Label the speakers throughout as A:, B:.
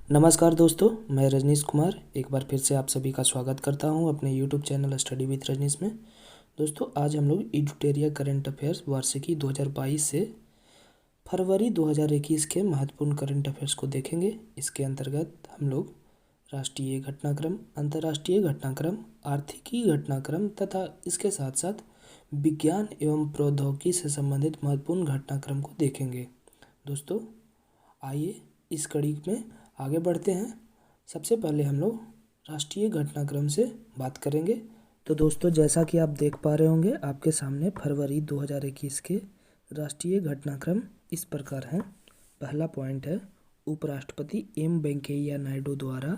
A: नमस्कार दोस्तों, मैं रजनीश कुमार एक बार फिर से आप सभी का स्वागत करता हूं अपने YouTube channel study with Rajnish में। दोस्तों, आज हम लोग एडुटेरिया करंट अफेयर्स वार्षिकी 2022 से फरवरी 2021 के महत्वपूर्ण करंट अफेयर्स को देखेंगे। इसके अंतर्गत हम लोग राष्ट्रीय घटनाक्रम, अंतर्राष्ट्रीय घटनाक्रम, आर्थिकी घटनाक्रम तथा इसके साथ साथ विज्ञान एवं प्रौद्योगिकी से संबंधित महत्वपूर्ण घटनाक्रम को देखेंगे। दोस्तों, आइए इस कड़ी में आगे बढ़ते हैं। सबसे पहले हम लोग राष्ट्रीय घटनाक्रम से बात करेंगे। तो दोस्तों, जैसा कि आप देख पा रहे होंगे, आपके सामने फरवरी 2021 के राष्ट्रीय घटनाक्रम इस प्रकार हैं। पहला पॉइंट है, उपराष्ट्रपति एम वेंकैया नायडू द्वारा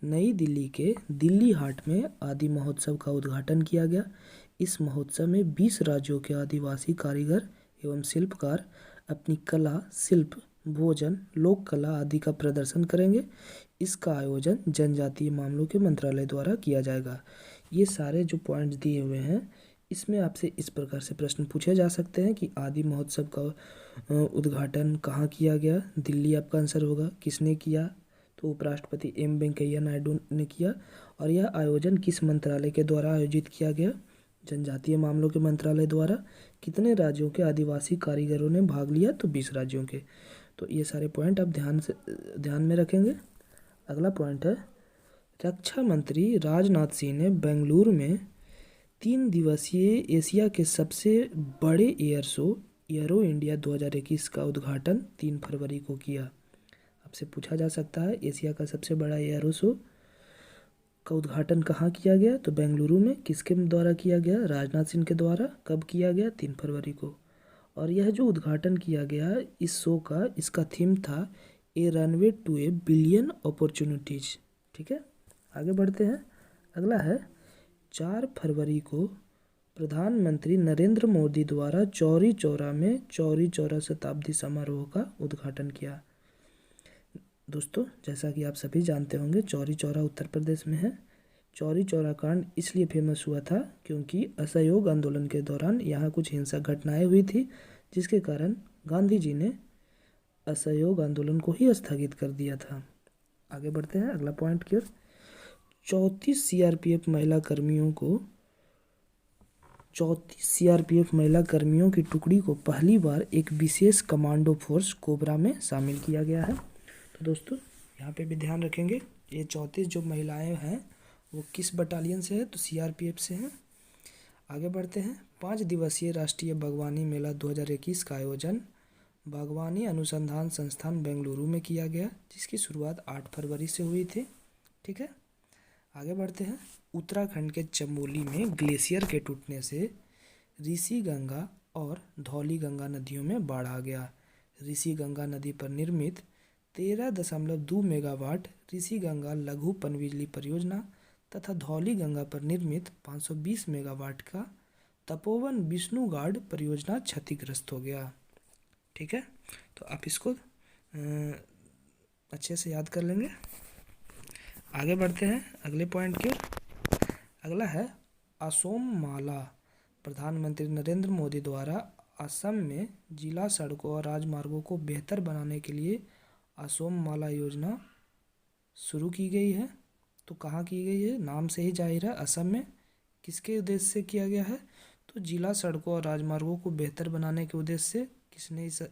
A: नई दिल्ली के दिल्ली हाट में आदि महोत्सव का उद्घाटन किया गया। इस महोत्सव में 20 राज्यों के आदिवासी कारीगर एवं शिल्पकार अपनी कला, शिल्प, भोजन, लोक कला आदि का प्रदर्शन करेंगे। इसका आयोजन जनजातीय मामलों के मंत्रालय द्वारा किया जाएगा। ये सारे जो पॉइंट्स दिए हुए हैं, इसमें आपसे इस प्रकार से प्रश्न पूछे जा सकते हैं कि आदि महोत्सव का उद्घाटन कहाँ किया गया। दिल्ली आपका आंसर होगा। किसने किया? तो उपराष्ट्रपति एम वेंकैया नायडू ने किया। और यह आयोजन किस मंत्रालय के द्वारा आयोजित किया गया? जनजातीय मामलों के मंत्रालय द्वारा। कितने राज्यों के आदिवासी कारीगरों ने भाग लिया? तो 20 राज्यों के। तो ये सारे पॉइंट आप ध्यान में रखेंगे। अगला पॉइंट है, रक्षा मंत्री राजनाथ सिंह ने बेंगलुरु में 3 दिवसीय एशिया के सबसे बड़े एयर शो एरो इंडिया 2021 का उद्घाटन 3 फरवरी को किया। आपसे पूछा जा सकता है, एशिया का सबसे बड़ा एरो शो का उद्घाटन कहाँ किया गया? तो बेंगलुरु में। किसके द्वारा किया गया? राजनाथ सिंह के द्वारा। कब किया गया? 3 फरवरी को। और यह जो उद्घाटन किया गया इस शो का, इसका थीम था a runway to a billion opportunities. ठीक है, आगे बढ़ते हैं। अगला है, 4 फरवरी को प्रधानमंत्री नरेंद्र मोदी द्वारा चौरी चौरा में चौरी चौरा शताब्दी समारोह का उद्घाटन किया। दोस्तों, जैसा कि आप सभी जानते होंगे, चौरी चौरा उत्तर प्रदेश में है। चौरी चौरा कांड इसलिए फेमस हुआ था क्योंकि असहयोग आंदोलन के दौरान यहाँ कुछ हिंसक घटनाएं हुई थी, जिसके कारण गांधी जी ने असहयोग आंदोलन को ही स्थगित कर दिया था। आगे बढ़ते हैं अगला पॉइंट की ओर। 34 सीआरपीएफ महिला कर्मियों की टुकड़ी को पहली बार एक विशेष कमांडो फोर्स कोबरा में शामिल किया गया है। तो दोस्तों, यहाँ पे भी ध्यान रखेंगे, ये 34 जो महिलाएं हैं वो किस बटालियन से है? तो सीआरपीएफ से हैं। आगे बढ़ते हैं। 5 दिवसीय राष्ट्रीय बागवानी मेला 2021 का आयोजन बागवानी अनुसंधान संस्थान बेंगलुरु में किया गया, जिसकी शुरुआत 8 फरवरी से हुई थी। ठीक है, आगे बढ़ते हैं। उत्तराखंड के चमोली में ग्लेशियर के टूटने से ऋषि गंगा और धौली गंगा नदियों में बाढ़ आ गया। ऋषि गंगा नदी पर निर्मित 13.2 मेगावाट ऋषि गंगा लघु पनबिजली परियोजना तथा धौली गंगा पर निर्मित 520 मेगावाट का तपोवन विष्णुगाड परियोजना क्षतिग्रस्त हो गया। ठीक है, तो आप इसको अच्छे से याद कर लेंगे। आगे बढ़ते हैं अगले पॉइंट की ओर। अगला है, असोम माला। प्रधानमंत्री नरेंद्र मोदी द्वारा असम में जिला सड़कों और राजमार्गों को बेहतर बनाने के लिए असोम माला योजना शुरू की गई है। तो कहाँ की गई है? नाम से ही जाहिर है, असम में। किसके उद्देश्य से किया गया है? तो जिला सड़कों और राजमार्गों को बेहतर बनाने के उद्देश्य से किसने इस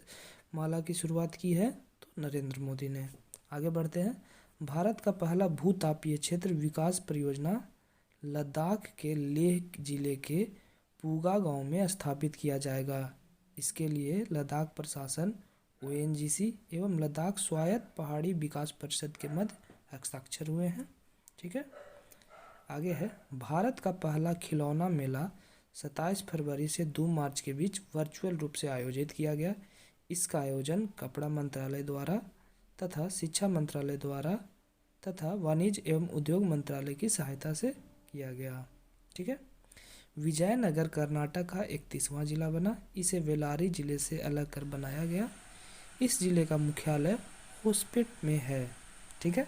A: माला की शुरुआत की है? तो नरेंद्र मोदी ने। आगे बढ़ते हैं। भारत का पहला भूतापीय क्षेत्र विकास परियोजना लद्दाख के लेह जिले के पूगा गांव में स्थापित किया जाएगा। इसके लिए लद्दाख प्रशासन, ओएनजीसी एवं लद्दाख स्वायत्त पहाड़ी विकास परिषद के मध्य हस्ताक्षर हुए हैं। ठीक है, आगे है, भारत का पहला खिलौना मेला 27 फरवरी से 2 मार्च के बीच वर्चुअल रूप से आयोजित किया गया। इसका आयोजन कपड़ा मंत्रालय द्वारा तथा शिक्षा मंत्रालय द्वारा तथा वाणिज्य एवं उद्योग मंत्रालय की सहायता से किया गया। ठीक है, विजयनगर कर्नाटक का 31वां जिला बना। इसे वेलारी जिले से अलग कर बनाया गया। इस जिले का मुख्यालय होसपेट में है। ठीक है,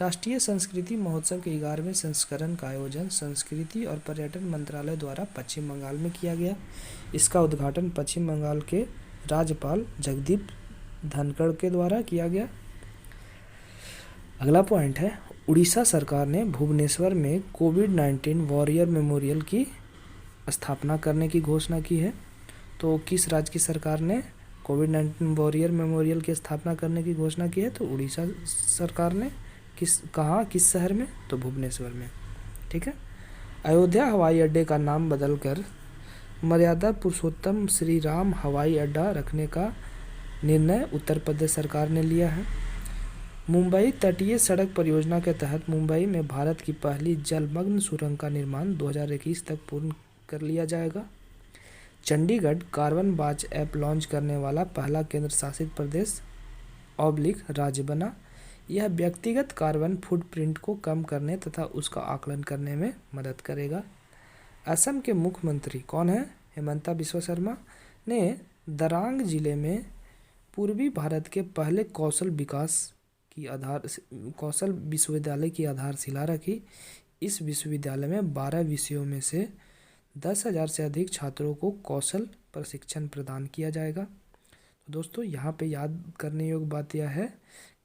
A: राष्ट्रीय संस्कृति महोत्सव के 11वें संस्करण का आयोजन संस्कृति और पर्यटन मंत्रालय द्वारा पश्चिम बंगाल में किया गया। इसका उद्घाटन पश्चिम बंगाल के राज्यपाल जगदीप धनखड़ के द्वारा किया गया। अगला पॉइंट है, उड़ीसा सरकार ने भुवनेश्वर में कोविड-19 वॉरियर मेमोरियल की स्थापना करने की घोषणा की है। तो किस राज्य की सरकार ने कोविड-19 वॉरियर मेमोरियल की स्थापना करने की घोषणा की है? तो उड़ीसा सरकार ने। किस शहर में? तो भुवनेश्वर में। ठीक है। अयोध्या हवाई अड्डे का नाम बदलकर मर्यादा पुरुषोत्तम श्री राम हवाई अड्डा रखने का निर्णय उत्तर प्रदेश सरकार ने लिया है। मुंबई तटीय सड़क परियोजना के तहत मुंबई में भारत की पहली जलमग्न सुरंग का निर्माण 2021 तक पूर्ण कर लिया जाएगा। चंडीगढ़ कार्बन बाच ऐप लॉन्च करने वाला पहला केंद्र शासित प्रदेश राज्य बना। यह व्यक्तिगत कार्बन फुटप्रिंट को कम करने तथा उसका आकलन करने में मदद करेगा। असम के मुख्यमंत्री कौन है? हेमंता बिस्वा शर्मा ने दरांग जिले में पूर्वी भारत के पहले कौशल विश्वविद्यालय की आधारशिला रखी। इस विश्वविद्यालय में 12 विषयों में से 10,000 से अधिक छात्रों को कौशल प्रशिक्षण प्रदान किया जाएगा। तो दोस्तों यहाँ पे याद करने योग्य बात यह है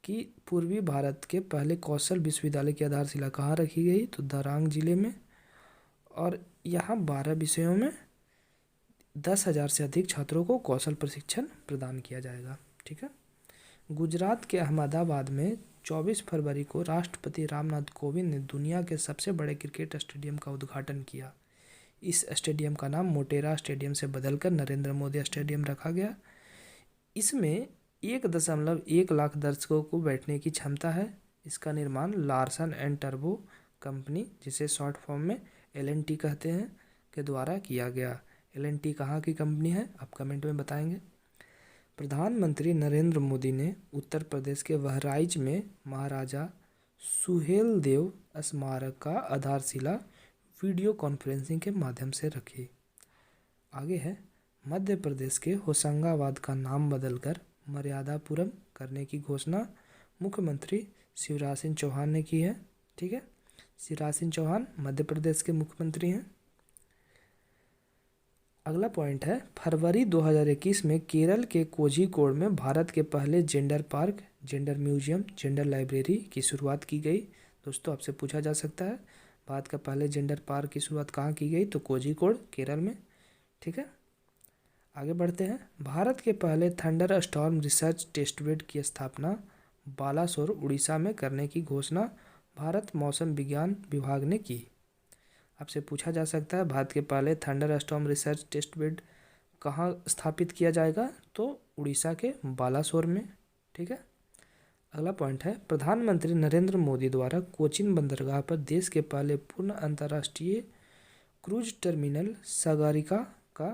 A: कि पूर्वी भारत के पहले कौशल विश्वविद्यालय की आधारशिला कहाँ रखी गई? तो दरांग जिले में। और यहाँ 12 विषयों में 10,000 से अधिक छात्रों को कौशल प्रशिक्षण प्रदान किया जाएगा। ठीक है। गुजरात के अहमदाबाद में 24 फरवरी को राष्ट्रपति रामनाथ कोविंद ने दुनिया के सबसे बड़े क्रिकेट स्टेडियम का उद्घाटन किया। इस स्टेडियम का नाम मोटेरा स्टेडियम से बदलकर नरेंद्र मोदी स्टेडियम रखा गया। इसमें 1.1 लाख दर्शकों को बैठने की क्षमता है। इसका निर्माण लार्सन एंड टर्बो कंपनी, जिसे शॉर्ट फॉर्म में LNT कहते हैं, के द्वारा किया गया। LNT कहाँ की कंपनी है? आप कमेंट में बताएंगे। प्रधानमंत्री नरेंद्र मोदी ने उत्तर प्रदेश के बहराइच में महाराजा सुहेलदेव स्मारक का आधारशिला वीडियो कॉन्फ्रेंसिंग के माध्यम से रखी। आगे है, मध्य प्रदेश के होशंगाबाद का नाम बदलकर मर्यादापुरम करने की घोषणा मुख्यमंत्री शिवराज सिंह चौहान ने की है। ठीक है। शिवराज सिंह चौहान मध्य प्रदेश के मुख्यमंत्री हैं। अगला पॉइंट है, फरवरी 2021 में केरल के कोझिकोड में भारत के पहले gender park, gender museum, gender library की शुरुआत की गई। दोस्तों आपसे पूछा जा सकता है भारत का पहले जेंडर पार्क की शुरुआत कहाँ की गई? तो कोझिकोड, केरल में। ठीक है। आगे बढ़ते हैं। भारत के पहले थंडर स्टॉर्म रिसर्च टेस्टबेड की स्थापना बालासोर, उड़ीसा में करने की घोषणा भारत मौसम विज्ञान विभाग ने की। आपसे पूछा जा सकता है भारत के पहले थंडर स्टॉर्म रिसर्च टेस्टबेड कहाँ स्थापित किया जाएगा? तो उड़ीसा के बालासोर में। ठीक है। अगला पॉइंट है, प्रधानमंत्री नरेंद्र मोदी द्वारा कोचिन बंदरगाह पर देश के पहले पूर्ण अंतर्राष्ट्रीय क्रूज टर्मिनल सागरिका का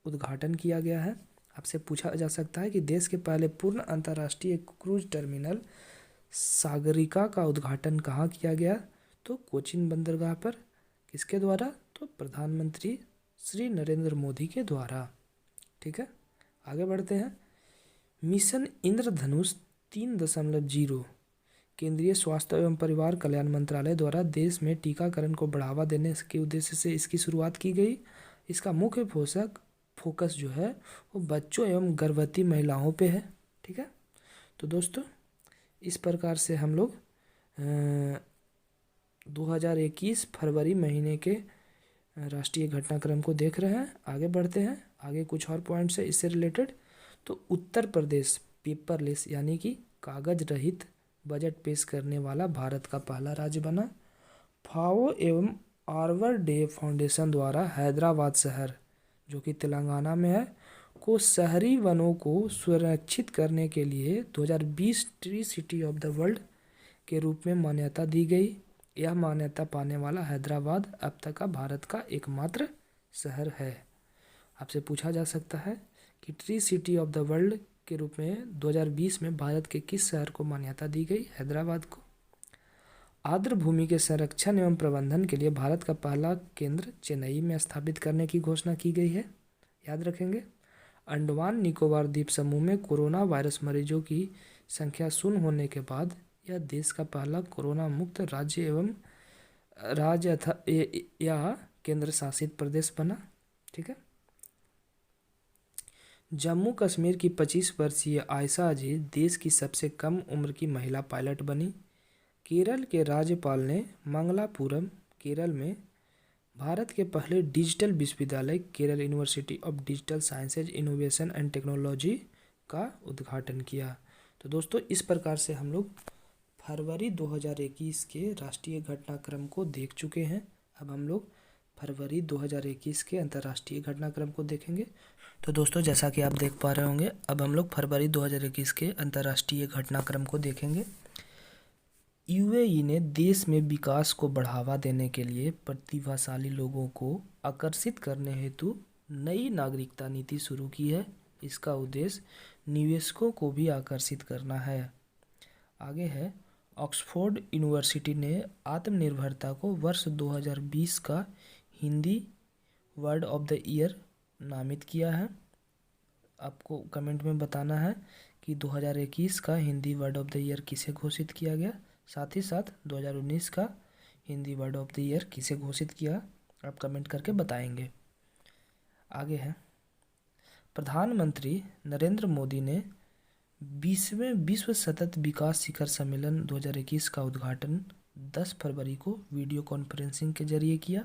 A: उद्घाटन किया गया है। आपसे पूछा जा सकता है कि देश के पहले पूर्ण अंतर्राष्ट्रीय क्रूज टर्मिनल सागरिका का उद्घाटन कहाँ किया गया? तो कोचिन बंदरगाह पर। किसके द्वारा? तो प्रधानमंत्री श्री नरेंद्र मोदी के द्वारा। ठीक है। आगे बढ़ते हैं। मिशन इंद्रधनुष 3.0 केंद्रीय स्वास्थ्य एवं परिवार कल्याण मंत्रालय द्वारा देश में टीकाकरण को बढ़ावा देने के उद्देश्य से इसकी शुरुआत की गई। इसका मुख्य फोकस जो है वो बच्चों एवं गर्भवती महिलाओं पे है। ठीक है। तो दोस्तों इस प्रकार से हम लोग 2021 फरवरी महीने के राष्ट्रीय घटनाक्रम को देख रहे हैं। आगे बढ़ते हैं। आगे कुछ और पॉइंट्स है इससे रिलेटेड। तो उत्तर प्रदेश पेपरलेस यानी कि कागज रहित बजट पेश करने वाला भारत का पहला राज्य बना। फाओ एवं आर्बर डे फाउंडेशन द्वारा हैदराबाद शहर, जो कि तेलंगाना में है, को शहरी वनों को सुरक्षित करने के लिए 2020 tree city of the world के रूप में मान्यता दी गई। यह मान्यता पाने वाला हैदराबाद अब तक का भारत का एकमात्र शहर है। आपसे पूछा जा सकता है कि tree city of the world के रूप में 2020 में भारत के किस शहर को मान्यता दी गई? हैदराबाद को। आर्द्र भूमि के संरक्षण एवं प्रबंधन के लिए भारत का पहला केंद्र चेन्नई में स्थापित करने की घोषणा की गई है। याद रखेंगे। अंडमान निकोबार द्वीप समूह में कोरोना वायरस मरीजों की संख्या शून्य होने के बाद यह देश का पहला कोरोना मुक्त राज्य या केंद्र शासित प्रदेश बना। ठीक है। जम्मू कश्मीर की 25 वर्षीय आयशा अजीज देश की सबसे कम उम्र की महिला पायलट बनी। केरल के राज्यपाल ने मंगलापुरम, केरल में भारत के पहले डिजिटल विश्वविद्यालय Kerala university of digital sciences innovation and technology का उद्घाटन किया। तो दोस्तों इस प्रकार से हम लोग फरवरी 2021 के राष्ट्रीय घटनाक्रम को देख चुके हैं। अब हम लोग फरवरी 2021 के अंतर्राष्ट्रीय घटनाक्रम को देखेंगे। तो दोस्तों जैसा कि आप देख पा रहे होंगे, अब हम लोग फरवरी 2021 के अंतर्राष्ट्रीय घटनाक्रम को देखेंगे। यूएई ने देश में विकास को बढ़ावा देने के लिए प्रतिभाशाली लोगों को आकर्षित करने हेतु नई नागरिकता नीति शुरू की है। इसका उद्देश्य निवेशकों को भी आकर्षित करना है। आगे है, ऑक्सफोर्ड यूनिवर्सिटी ने आत्मनिर्भरता को वर्ष 2020 का Hindi word of the year नामित किया है। आपको कमेंट में बताना है कि 2021 का Hindi word of the year किसे घोषित किया गया, साथ ही साथ 2019 का Hindi word of the year किसे घोषित किया, आप कमेंट करके बताएंगे। आगे है, प्रधानमंत्री नरेंद्र मोदी ने 20वें विश्व सतत विकास शिखर सम्मेलन 2021 का उद्घाटन 10 फरवरी को वीडियो कॉन्फ्रेंसिंग के जरिए किया,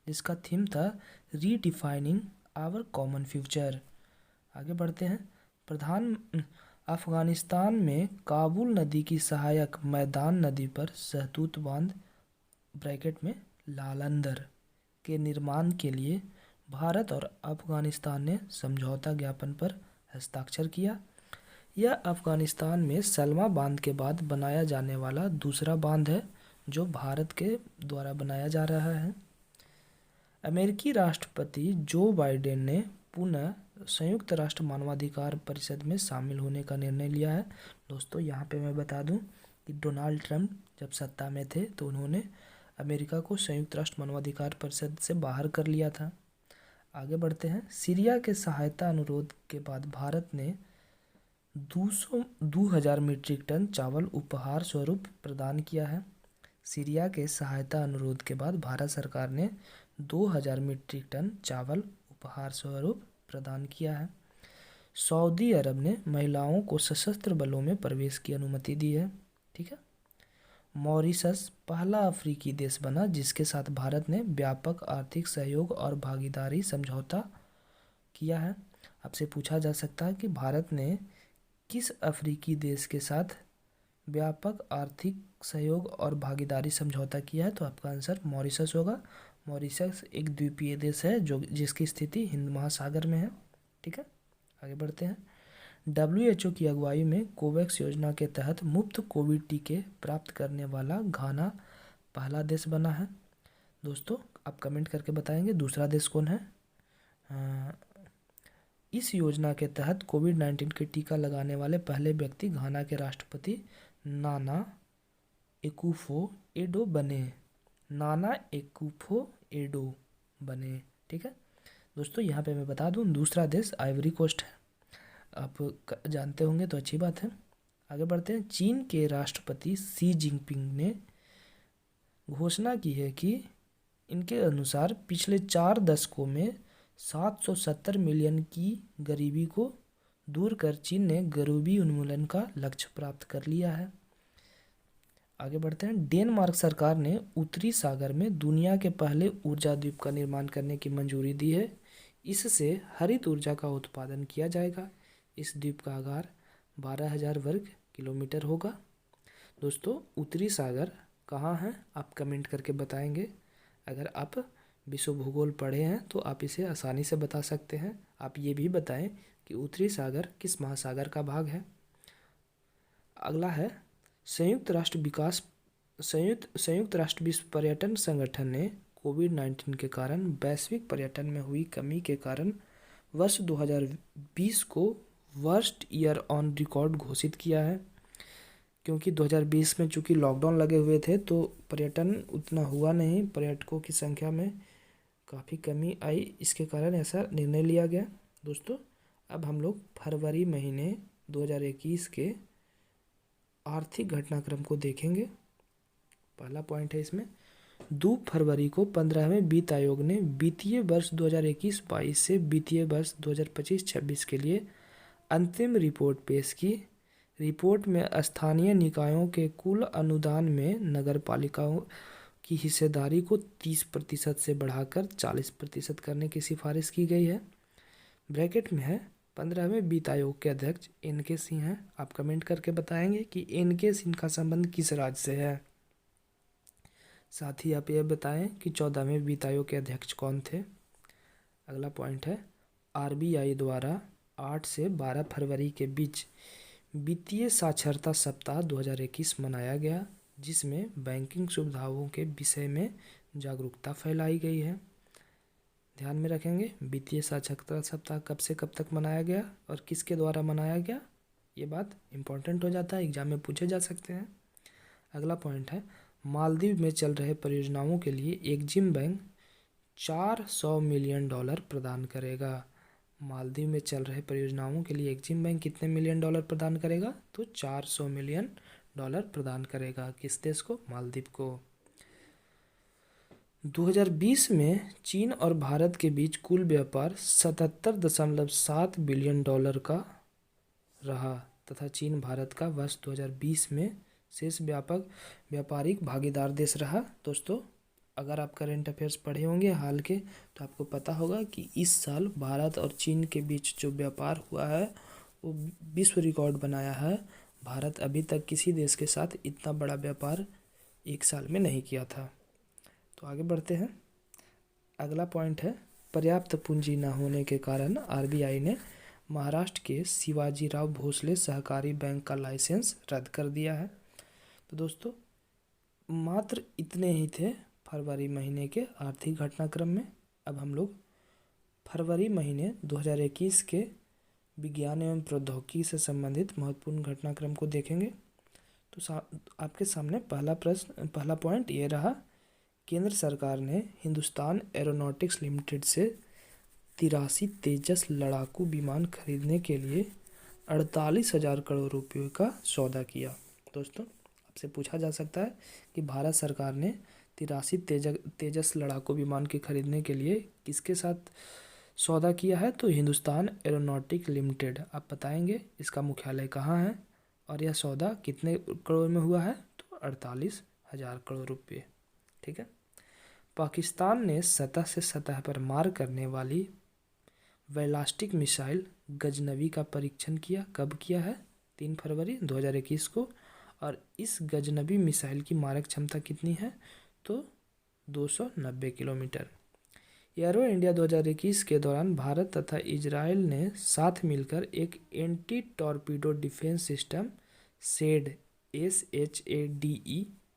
A: जिसका थीम था रीडिफाइनिंग आवर कॉमन फ्यूचर। आगे बढ़ते हैं, अफगानिस्तान में काबुल नदी की सहायक मैदान नदी पर सहतूत बांध ब्रैकेट में लालंदर के निर्माण के लिए भारत और अफगानिस्तान ने समझौता ज्ञापन पर हस्ताक्षर किया। यह अफगानिस्तान में सलमा बांध के बाद बनाया जाने वाला दूसरा बांध है जो भारत के द्वारा बनाया जा रहा है। अमेरिकी राष्ट्रपति जो बाइडेन ने पुनः संयुक्त राष्ट्र मानवाधिकार परिषद में शामिल होने का निर्णय लिया है। दोस्तों यहाँ पे मैं बता दूं कि डोनाल्ड ट्रंप जब सत्ता में थे तो उन्होंने अमेरिका को संयुक्त राष्ट्र मानवाधिकार परिषद से बाहर कर लिया था। आगे बढ़ते हैं, सीरिया के सहायता अनुरोध के बाद भारत ने 2000 मीट्रिक टन चावल उपहार स्वरूप प्रदान किया है। सीरिया के सहायता अनुरोध के बाद भारत सरकार ने 2000 मीट्रिक टन चावल उपहार स्वरूप प्रदान किया है। सऊदी अरब ने महिलाओं को सशस्त्र बलों में प्रवेश की अनुमति दी है। ठीक है, मॉरिशस पहला अफ्रीकी देश बना जिसके साथ भारत ने व्यापक आर्थिक सहयोग और भागीदारी समझौता किया है। आपसे पूछा जा सकता है कि भारत ने किस अफ्रीकी देश के साथ व्यापक आर्थिक सहयोग और भागीदारी समझौता किया है, तो आपका आंसर मॉरिशस होगा। मॉरिशस एक द्वीपीय देश है जिसकी स्थिति हिंद महासागर में है। ठीक है, आगे बढ़ते हैं, WHO की अगुवाई में कोवैक्स योजना के तहत मुफ्त कोविड टीके प्राप्त करने वाला घाना पहला देश बना है। दोस्तों आप कमेंट करके बताएंगे दूसरा देश कौन है। इस योजना के तहत कोविड-19 के टीका लगाने वाले पहले व्यक्ति घाना के राष्ट्रपति नाना एक्यूफो-एडो बने। ठीक है दोस्तों, यहाँ पे मैं बता दूँ दूसरा देश आइवरी कोस्ट है। आप जानते होंगे तो अच्छी बात है। आगे बढ़ते हैं, चीन के राष्ट्रपति शी जिनपिंग ने घोषणा की है कि इनके अनुसार पिछले 4 दशकों में 770 मिलियन की गरीबी को दूर कर चीन ने गरीबी उन्मूलन का लक्ष्य प्राप्त कर लिया है। आगे बढ़ते हैं, डेनमार्क सरकार ने उत्तरी सागर में दुनिया के पहले ऊर्जा द्वीप का निर्माण करने की मंजूरी दी है। इससे हरित ऊर्जा का उत्पादन किया जाएगा। इस द्वीप का आकार 12,000 वर्ग किलोमीटर होगा। दोस्तों उत्तरी सागर कहाँ है, आप कमेंट करके बताएंगे। अगर आप विश्व भूगोल पढ़े हैं तो आप इसे आसानी से बता सकते हैं। आप ये भी बताएं कि उत्तरी सागर किस महासागर का भाग है। अगला है, संयुक्त राष्ट्र विश्व पर्यटन संगठन ने कोविड-19 के कारण वैश्विक पर्यटन में हुई कमी के कारण वर्ष 2020 को वर्स्ट ईयर ऑन रिकॉर्ड घोषित किया है। क्योंकि 2020 में चूँकि लॉकडाउन लगे हुए थे तो पर्यटन उतना हुआ नहीं, पर्यटकों की संख्या में काफ़ी कमी आई, इसके कारण ऐसा निर्णय लिया गया। दोस्तों अब हम लोग फरवरी महीने 2021 के आर्थिक घटनाक्रम को देखेंगे। पहला पॉइंट है इसमें, 2 फरवरी को 15वें वित्त आयोग ने वित्तीय वर्ष 2021-22 से वित्तीय वर्ष 2025-26 के लिए अंतिम रिपोर्ट पेश की। रिपोर्ट में स्थानीय निकायों के कुल अनुदान में नगरपालिकाओं की हिस्सेदारी को 30% से बढ़ाकर 40% करने की सिफारिश की गई है। ब्रैकेट में है 15वें वित्त आयोग के अध्यक्ष एन.के. सिंह हैं। आप कमेंट करके बताएंगे कि एन.के. सिंह का संबंध किस राज्य से है। साथ ही आप ये बताएं कि 14वें वित्त आयोग के अध्यक्ष कौन थे। अगला पॉइंट है आरबीआई द्वारा 8 से 12 फरवरी के बीच वित्तीय साक्षरता सप्ताह 2021 मनाया गया, जिसमें बैंकिंग सुविधाओं के विषय में जागरूकता फैलाई गई है। ध्यान में रखेंगे वित्तीय साक्षरता सप्ताह कब से कब तक मनाया गया और किसके द्वारा मनाया गया, ये बात इंपॉर्टेंट हो जाता है, एग्जाम में पूछे जा सकते हैं। अगला पॉइंट है मालदीव में चल रहे परियोजनाओं के लिए एग्जिम बैंक $400 मिलियन प्रदान करेगा। मालदीव में चल रहे परियोजनाओं के लिए एग्जिम बैंक कितने मिलियन डॉलर प्रदान करेगा, तो $400 मिलियन प्रदान करेगा। किस देश को, मालदीव को। 2020 में चीन और भारत के बीच कुल व्यापार $77.7 बिलियन का रहा तथा चीन भारत का वर्ष 2020 में शेष व्यापारिक भागीदार देश रहा। दोस्तों अगर आप करंट अफेयर्स पढ़े होंगे हाल के तो आपको पता होगा कि इस साल भारत और चीन के बीच जो व्यापार हुआ है वो विश्व रिकॉर्ड बनाया है। भारत अभी तक किसी देश के साथ इतना बड़ा व्यापार एक साल में नहीं किया था। तो आगे बढ़ते हैं। अगला पॉइंट है पर्याप्त पूंजी न होने के कारण आरबीआई ने महाराष्ट्र के शिवाजीराव भोसले सहकारी बैंक का लाइसेंस रद्द कर दिया है। तो दोस्तों मात्र इतने ही थे फरवरी महीने के आर्थिक घटनाक्रम में। अब हम लोग फरवरी महीने 2021 के विज्ञान एवं प्रौद्योगिकी से संबंधित महत्वपूर्ण घटनाक्रम को देखेंगे। तो आपके सामने पहला पॉइंट ये रहा, केंद्र सरकार ने हिंदुस्तान एरोनॉटिक्स लिमिटेड से 83 तेजस लड़ाकू विमान खरीदने के लिए 48,000 करोड़ रुपये का सौदा किया। दोस्तों आपसे पूछा जा सकता है कि भारत सरकार ने 83 तेजस लड़ाकू विमान के खरीदने के लिए किसके साथ सौदा किया है, तो हिंदुस्तान एरोनॉटिक्स लिमिटेड। आप बताएंगे इसका मुख्यालय कहाँ है और यह सौदा कितने करोड़ में हुआ है, तो 48,000 करोड़ रुपये। ठीक है। पाकिस्तान ने सतह से सतह पर मार करने वाली बैलिस्टिक मिसाइल गजनवी का परीक्षण किया। कब किया है, 3 फरवरी 2021 को। और इस गजनवी मिसाइल की मारक क्षमता कितनी है, तो 290 किलोमीटर। एरो इंडिया 2021 के दौरान भारत तथा इजराइल ने साथ मिलकर एक anti torpedo defence system SHADE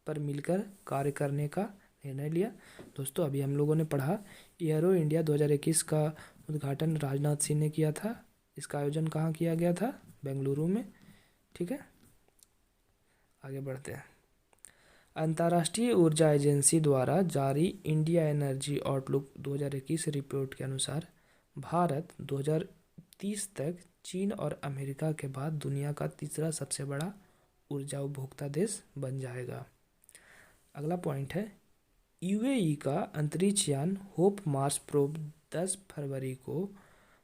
A: पर मिलकर कार्य करने का निर्णय लिया। दोस्तों अभी हम लोगों ने पढ़ा एरो इंडिया 2021 का उद्घाटन राजनाथ सिंह ने किया था। इसका आयोजन कहाँ किया गया था, बेंगलुरु में। ठीक है, आगे बढ़ते हैं। अंतर्राष्ट्रीय ऊर्जा एजेंसी द्वारा जारी इंडिया एनर्जी आउटलुक 2021 रिपोर्ट के अनुसार भारत 2030 तक चीन और अमेरिका के बाद दुनिया का तीसरा सबसे बड़ा ऊर्जा उपभोक्ता देश बन जाएगा। अगला पॉइंट है यूएई का अंतरिक्ष यान होप मार्स प्रोब 10 फरवरी को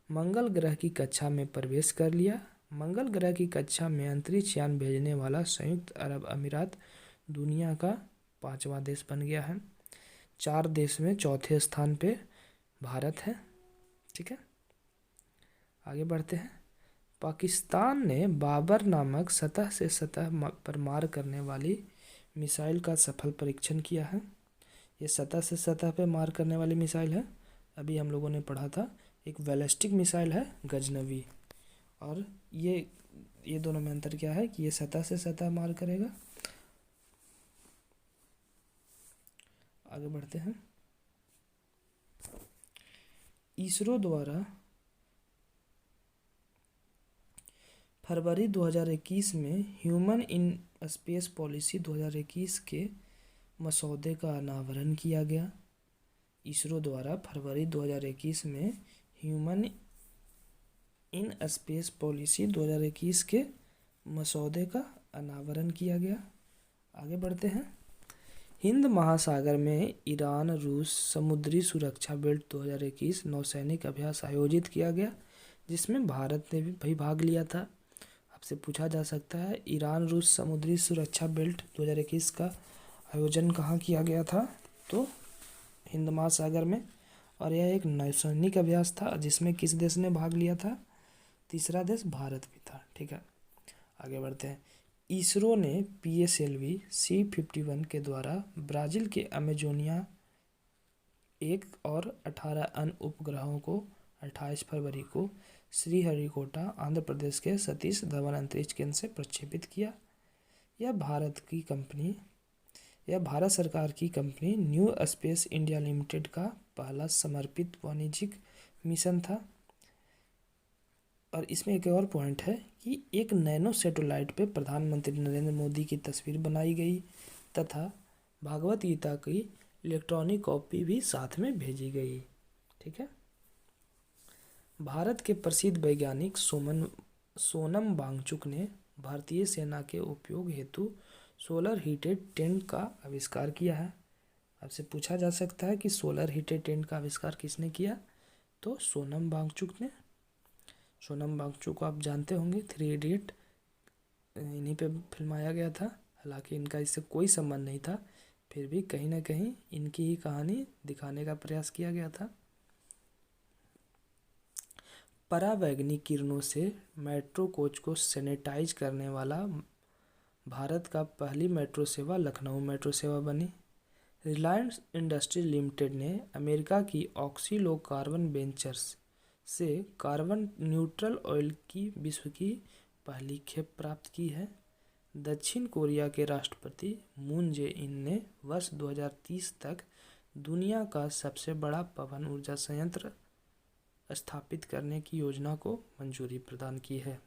A: मंगल ग्रह की कक्षा में प्रवेश कर लिया। मंगल ग्रह की कक्षा में अंतरिक्ष यान भेजने वाला संयुक्त अरब अमीरात दुनिया का 5वां देश बन गया है। 4 देश में चौथे स्थान पे भारत है। ठीक है, आगे बढ़ते हैं। पाकिस्तान ने बाबर नामक सतह से सतह पर मार करने वाली मिसाइल का सफल परीक्षण किया है। ये सतह से सतह पे मार करने वाली मिसाइल है। अभी हम लोगों ने पढ़ा था एक बैलिस्टिक मिसाइल है गजनवी, और ये दोनों में अंतर क्या है कि ये सतह से सतह मार करेगा। आगे बढ़ते हैं। इसरो द्वारा फरवरी 2021 में ह्यूमन इन स्पेस पॉलिसी 2021 के मसौदे का अनावरण किया गया। इसरो द्वारा फरवरी 2021 में ह्यूमन इन स्पेस पॉलिसी 2021 के मसौदे का अनावरण किया गया। आगे बढ़ते हैं। हिंद महासागर में ईरान रूस समुद्री सुरक्षा बेल्ट 2021 नौसैनिक अभ्यास आयोजित किया गया, जिसमें भारत ने भी भाग लिया था। आप आपसे पूछा जा सकता है ईरान रूस समुद्री सुरक्षा बेल्ट 2021 का आयोजन कहाँ किया गया था? तो हिंद महासागर में। और यह एक नौसैनिक अभ्यास था जिसमें किस देश ने भाग लिया था? तीसरा देश भारत भी था। ठीक है, आगे बढ़ते हैं। इसरो ने PSLV C51 के द्वारा ब्राज़ील के अमेजोनिया 1 और 18 अन्य उपग्रहों को 28 फरवरी को श्रीहरिकोटा आंध्र प्रदेश के सतीश धवन अंतरिक्ष केंद्र से प्रक्षेपित किया। यह भारत सरकार की company new space India limited का पहला समर्पित वाणिज्यिक मिशन था। और इसमें एक और पॉइंट है कि एक नैनो सैटेलाइट पे प्रधानमंत्री नरेंद्र मोदी की तस्वीर बनाई गई तथा भागवत गीता की इलेक्ट्रॉनिक कॉपी भी साथ में भेजी गई। ठीक है। भारत के प्रसिद्ध वैज्ञानिक सोनम वांगचुक ने भारतीय सेना के उपयोग हेतु सोलर हीटेड टेंट का आविष्कार किया है। आपसे पूछा जा सकता है कि सोलर हीटेड टेंट का आविष्कार किसने किया? तो सोनम वांगचुक ने। सोनम वांगचुक को आप जानते होंगे, 3 इडियट इन्हीं पे फिल्माया गया था। हालांकि इनका इससे कोई संबंध नहीं था, फिर भी कहीं ना कहीं इनकी ही कहानी दिखाने का प्रयास किया गया था। परावैंगनिक किरणों से मेट्रो कोच को सैनिटाइज करने वाला भारत का पहली मेट्रो सेवा लखनऊ मेट्रो सेवा बनी। रिलायंस इंडस्ट्रीज लिमिटेड ने अमेरिका की ऑक्सीलो कार्बन वेंचर्स से कार्बन न्यूट्रल ऑयल की विश्व की पहली खेप प्राप्त की है। दक्षिण कोरिया के राष्ट्रपति मून जे इन ने वर्ष 2030 तक दुनिया का सबसे बड़ा पवन ऊर्जा संयंत्र स्थापित करने की योजना को मंजूरी प्रदान की है।